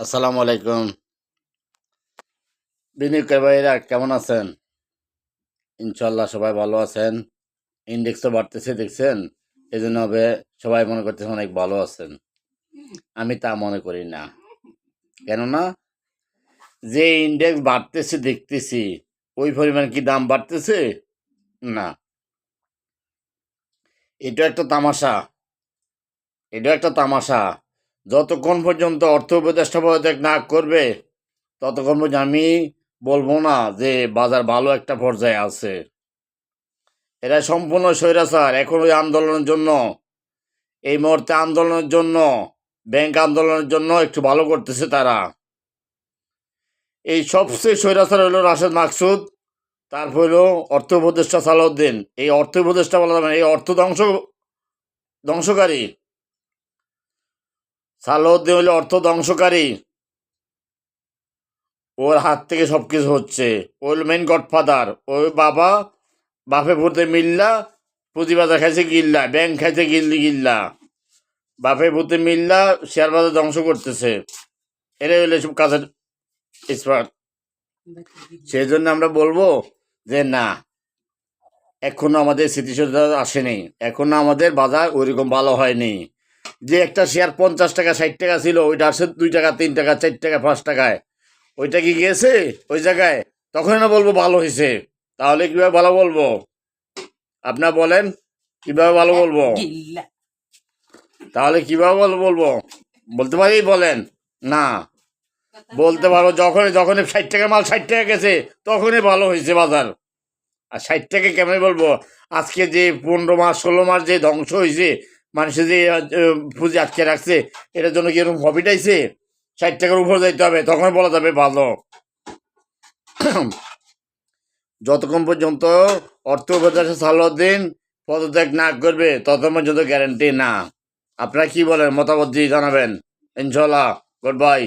আসসালামু আলাইকুম। বিনিয়োগকারী ভাইরা কেমন আছেন? ইনশাল্লাহ সবাই ভালো আছেন। ইন্ডেক্সও বাড়তেছে দেখছেন, এই জন্য হবে সবাই মনে করতেছে অনেক ভালো আছেন। আমি তা মনে করি না, কেননা যে ইন্ডেক্স বাড়তেছে দেখতেছি ওই পরিমাণ কি দাম বাড়তেছে? না, এটা একটা তামাশা। এটা একটা তামাশা। যতক্ষণ পর্যন্ত অর্থ উপদেষ্টা পদত্যাগ না করবে ততক্ষণ পর্যন্ত আমি বলবো না যে বাজার ভালো একটা পর্যায়ে আছে। এরা সম্পূর্ণ স্বৈরাচার। এখন ওই আন্দোলনের জন্য, এই মুহূর্তে আন্দোলনের জন্য, ব্যাংক আন্দোলনের জন্য একটু ভালো করতেছে তারা। এই সবচেয়ে স্বৈরাচার হলো রাশেদ মাকসুদ, তারপর হলো অর্থ উপদেষ্টা সালাউদ্দিন। এই অর্থ উপদেষ্টা বলা যাবে না, এই অর্থ ধ্বংসকারী। সালাউদ্দিন হলো অর্থ ধ্বংসকারী। ওর হাত থেকে সবকিছু হচ্ছে। ওর মেন গডফাদার। ওই বাপে ভূতে মিল্লা, পুঁজিবাজার খাইছে গিল্লা, ব্যাংক খাইছে গিল্লা, বাপে ভূতে মিল্লা শেয়ার বাজার ধ্বংস করতেছে। এরাই হলে সব কাজের এক্সপার্ট। সেই জন্য আমরা বলবো যে না, এখনো আমাদের স্থিতিশীলতা আসেনি, এখনো আমাদের বাজার ওইরকম ভালো হয়নি। যে একটা শেয়ার 50 টাকা 60 টাকা ছিল, ওইটা আসে 2 টাকা 3 টাকা 4 টাকা 5 টাকায়। ওইটা কি গিয়েছে ওই জায়গায়? তখন না বলবো ভালো হয়েছে। তাহলে কিভাবে ভালো বলবো? আপনার বলেন, কিভাবে ভালো বলবো? তাহলে কিভাবে বলবো? বলতে পারি? বলেন না। বলতে পারো যখনই 60 টাকা মাল 60 টাকা গেছে তখনই ভালো হয়েছে বাজার। আর 60 টাকা কেমন বলবো? আজকে যে 15 মাস 16 মাস যে ধ্বংস হয়েছে, মানুষের যে পুঁজি আটকে রাখছে, এটার জন্য কি এরকম প্রফিট আইছে? 60 টাকার উপর যাইতে হবে, তখন বলা যাবে ভালো। যতক্ষণ পর্যন্ত অর্থ উপদেষ্টা সালাউদ্দিন পদত্যাগ না করবে ততক্ষণ পর্যন্ত গ্যারান্টি না। আপনারা কি বলেন? মতামত দিয়ে জানাবেন। ইনশাল্লাহ। Good bye.